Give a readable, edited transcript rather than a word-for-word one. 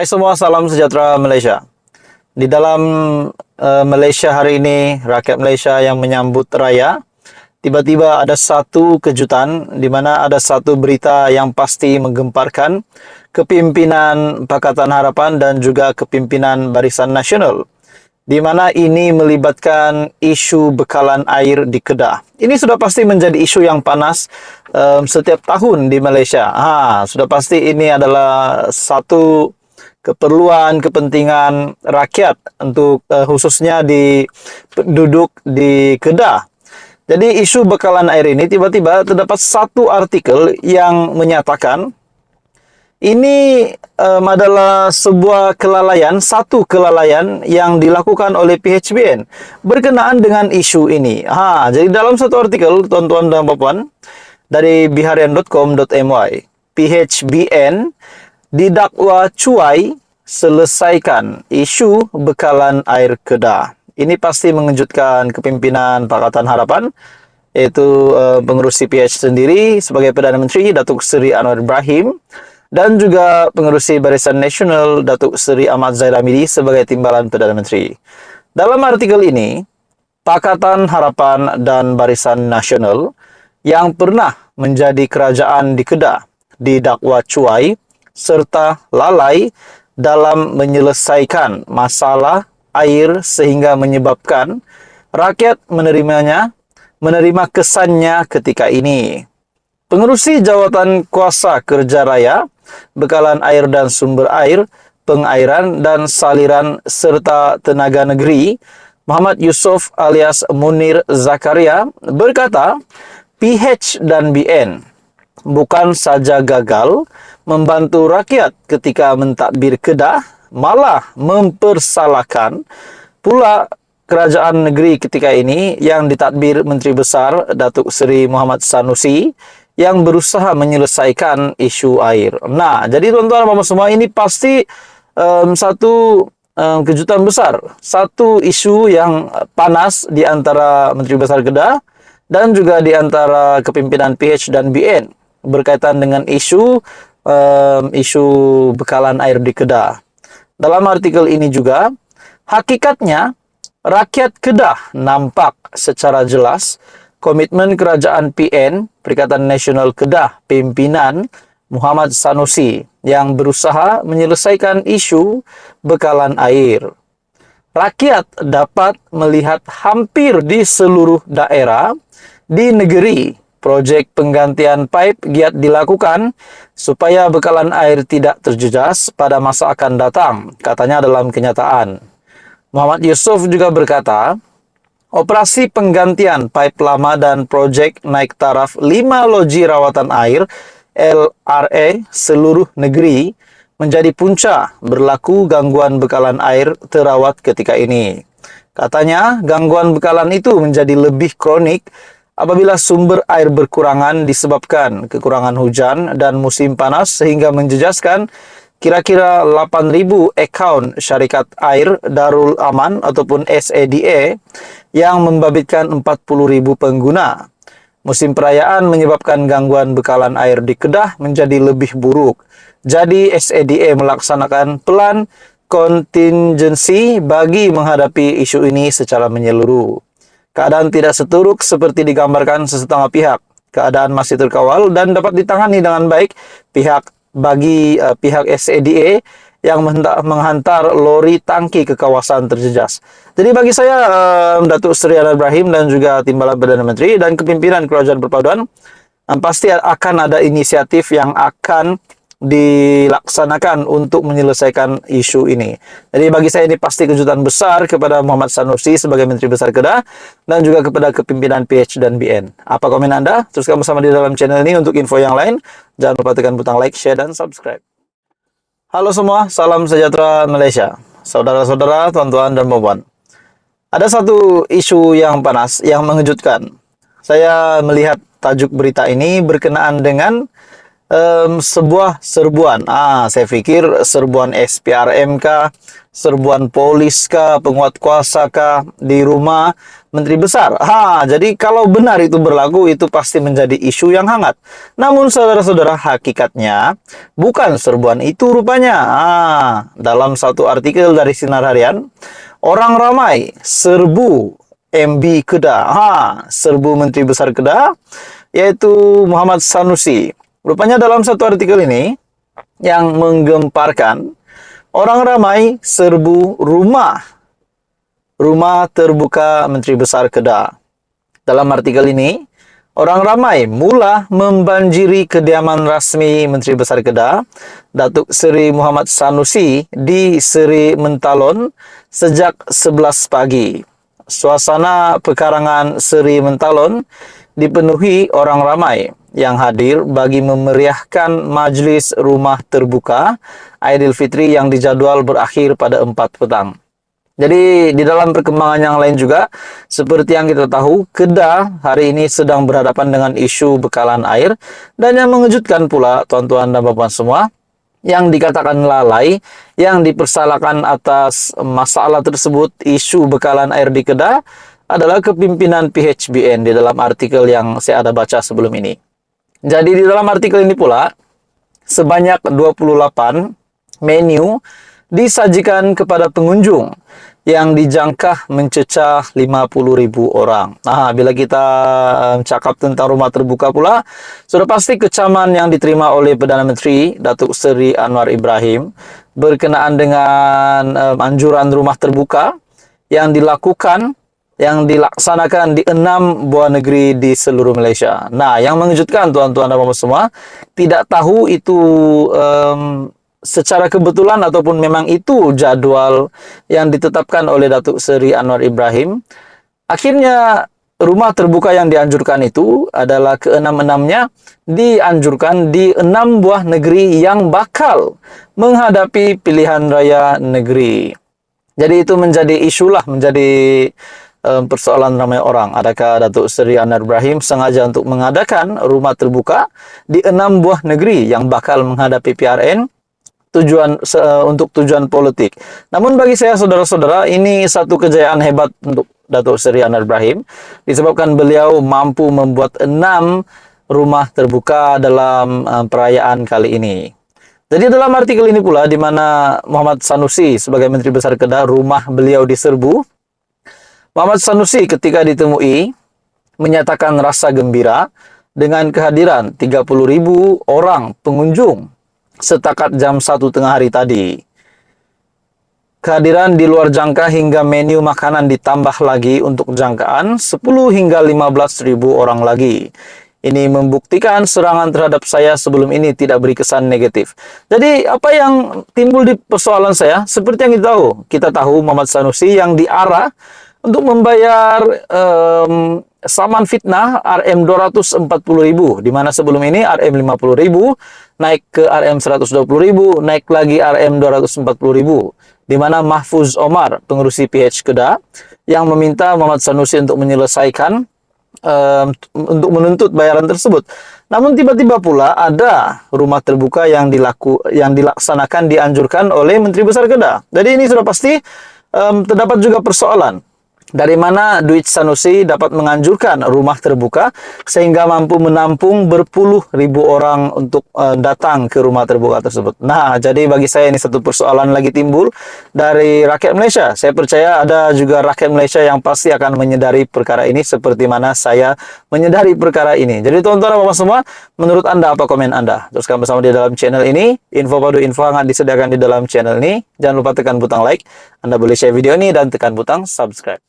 Hai semua, salam sejahtera Malaysia. Di dalam Malaysia hari ini, rakyat Malaysia yang menyambut raya, tiba-tiba ada satu kejutan di mana ada satu berita yang pasti menggemparkan kepimpinan Pakatan Harapan dan juga kepimpinan Barisan Nasional, di mana ini melibatkan isu bekalan air di Kedah. Ini sudah pasti menjadi isu yang panas setiap tahun di Malaysia. Sudah pasti ini adalah satu keperluan, kepentingan rakyat untuk khususnya di penduduk di Kedah. Jadi isu bekalan air ini tiba-tiba terdapat satu artikel yang menyatakan ini adalah sebuah kelalaian, satu kelalaian yang dilakukan oleh PHBN berkenaan dengan isu ini. Jadi dalam satu artikel, tuan-tuan dan puan, dari biharian.com.my, PHBN didakwa cuai selesaikan isu bekalan air Kedah. Ini pasti mengejutkan kepimpinan Pakatan Harapan, yaitu pengerusi PH sendiri sebagai Perdana Menteri Datuk Seri Anwar Ibrahim, dan juga pengerusi Barisan Nasional Datuk Seri Ahmad Zahid Hamidi sebagai Timbalan Perdana Menteri. Dalam artikel ini, Pakatan Harapan dan Barisan Nasional yang pernah menjadi kerajaan di Kedah didakwa cuai serta lalai dalam menyelesaikan masalah air sehingga menyebabkan rakyat menerima kesannya ketika ini. Pengerusi Jawatan Kuasa Kerja Raya, Bekalan Air dan Sumber Air, Pengairan dan Saliran serta Tenaga Negeri, Muhammad Yusof alias Munir Zakaria berkata, PH dan BN bukan saja gagal membantu rakyat ketika mentadbir Kedah, malah mempersalahkan pula kerajaan negeri ketika ini yang ditadbir Menteri Besar Datuk Seri Muhammad Sanusi yang berusaha menyelesaikan isu air. Jadi tuan-tuan dan puan semua, ini pasti satu kejutan besar, satu isu yang panas di antara Menteri Besar Kedah dan juga di antara kepimpinan PH dan BN berkaitan dengan isu bekalan air di Kedah. Dalam artikel ini juga, hakikatnya rakyat Kedah nampak secara jelas komitmen kerajaan PN, Perikatan Nasional Kedah, pimpinan Muhammad Sanusi yang berusaha menyelesaikan isu bekalan air. Rakyat dapat melihat hampir di seluruh daerah di negeri projek penggantian pipe giat dilakukan supaya bekalan air tidak terjejas pada masa akan datang, katanya dalam kenyataan. Muhammad Yusof juga berkata, operasi penggantian pipe lama dan projek naik taraf 5 loji rawatan air LRA seluruh negeri menjadi punca berlaku gangguan bekalan air terawat ketika ini. Katanya, gangguan bekalan itu menjadi lebih kronik apabila sumber air berkurangan disebabkan kekurangan hujan dan musim panas sehingga menjejaskan kira-kira 8.000 akaun syarikat air Darul Aman ataupun SADA yang membabitkan 40.000 pengguna. Musim perayaan menyebabkan gangguan bekalan air di Kedah menjadi lebih buruk. Jadi SADA melaksanakan plan kontingensi bagi menghadapi isu ini secara menyeluruh. Keadaan tidak seteruk seperti digambarkan sesetengah pihak. Keadaan masih terkawal dan dapat ditangani dengan baik pihak SADA yang menghantar lori tangki ke kawasan terjejas. Jadi bagi saya, Datuk Seri Anwar Ibrahim dan juga Timbalan Perdana Menteri dan kepimpinan Kerajaan Perpaduan pasti akan ada inisiatif yang akan dilaksanakan untuk menyelesaikan isu ini. Jadi bagi saya ini pasti kejutan besar kepada Muhammad Sanusi sebagai Menteri Besar Kedah dan juga kepada kepimpinan PH dan BN. Apa komen Anda? Teruskan bersama di dalam channel ini untuk info yang lain. Jangan lupa tekan butang like, share, dan subscribe. Halo semua, salam sejahtera Malaysia. Saudara-saudara, tuan-tuan, dan puan-puan. Ada satu isu yang panas, yang mengejutkan. Saya melihat tajuk berita ini berkenaan dengan sebuah serbuan. Saya pikir serbuan SPRM kah, serbuan polis kah, penguat kuasa kah di rumah Menteri Besar. Jadi kalau benar itu berlaku, itu pasti menjadi isu yang hangat. Namun saudara-saudara, hakikatnya bukan serbuan itu rupanya. Dalam satu artikel dari Sinar Harian, orang ramai serbu MB Kedah. Serbu Menteri Besar Kedah, yaitu Muhammad Sanusi. Rupanya dalam satu artikel ini yang menggemparkan, orang ramai serbu rumah terbuka Menteri Besar Kedah. Dalam artikel ini, orang ramai mula membanjiri kediaman rasmi Menteri Besar Kedah, Datuk Seri Muhammad Sanusi di Seri Mentalon sejak 11 pagi. Suasana pekarangan Seri Mentalon dipenuhi orang ramai yang hadir bagi memeriahkan majlis rumah terbuka Aidilfitri yang dijadwal berakhir pada 4 petang. Jadi di dalam perkembangan yang lain juga, seperti yang kita tahu, Kedah hari ini sedang berhadapan dengan isu bekalan air, dan yang mengejutkan pula tuan-tuan dan puan semua, yang dikatakan lalai, yang dipersalahkan atas masalah tersebut, isu bekalan air di Kedah, adalah kepimpinan PHBN di dalam artikel yang saya ada baca sebelum ini. Jadi di dalam artikel ini pula, sebanyak 28 menu disajikan kepada pengunjung yang dijangka mencecah 50.000 orang. Bila kita cakap tentang rumah terbuka pula, sudah pasti kecaman yang diterima oleh Perdana Menteri Datuk Seri Anwar Ibrahim berkenaan dengan anjuran rumah terbuka yang dilaksanakan di 6 buah negeri di seluruh Malaysia. Yang mengejutkan tuan-tuan dan puan semua, tidak tahu itu secara kebetulan ataupun memang itu jadwal yang ditetapkan oleh Datuk Seri Anwar Ibrahim. Akhirnya rumah terbuka yang dianjurkan itu adalah ke-6-6-nya dianjurkan di 6 buah negeri yang bakal menghadapi pilihan raya negeri. Jadi itu menjadi isulah, menjadi persoalan ramai orang. Adakah Datuk Seri Anwar Ibrahim sengaja untuk mengadakan rumah terbuka di 6 buah negeri yang bakal menghadapi PRN untuk tujuan politik? Namun bagi saya, saudara-saudara, ini satu kejayaan hebat untuk Datuk Seri Anwar Ibrahim, disebabkan beliau mampu membuat 6 rumah terbuka dalam perayaan kali ini. Jadi dalam artikel ini pula, di mana Muhammad Sanusi sebagai Menteri Besar Kedah, rumah beliau diserbu, Muhammad Sanusi ketika ditemui menyatakan rasa gembira dengan kehadiran 30.000 orang pengunjung setakat jam 1 tengah hari tadi. Kehadiran di luar jangka hingga menu makanan ditambah lagi untuk jangkaan 10 hingga 15.000 orang lagi. Ini membuktikan serangan terhadap saya sebelum ini tidak beri kesan negatif. Jadi apa yang timbul di persoalan saya, seperti yang kita tahu Muhammad Sanusi yang diarah untuk membayar saman fitnah RM240.000, di mana sebelum ini RM50.000 naik ke RM120.000, naik lagi RM240.000, di mana Mahfuz Omar, pengurusi PH Kedah, yang meminta Muhammad Sanusi untuk menyelesaikan untuk menuntut bayaran tersebut. Namun tiba-tiba pula ada rumah terbuka yang dilaksanakan, dianjurkan oleh Menteri Besar Kedah. Jadi ini sudah pasti terdapat juga persoalan. Dari mana duit Sanusi dapat menganjurkan rumah terbuka sehingga mampu menampung berpuluh ribu orang untuk datang ke rumah terbuka tersebut. Jadi bagi saya ini satu persoalan lagi timbul dari rakyat Malaysia. Saya percaya ada juga rakyat Malaysia yang pasti akan menyadari perkara ini seperti mana saya menyadari perkara ini. Jadi tuan-tuan dan puan semua, menurut Anda apa komen Anda? Teruskan bersama di dalam channel ini. Info padu info hangat disediakan di dalam channel ini. Jangan lupa tekan butang like. Anda boleh share video ini dan tekan butang subscribe.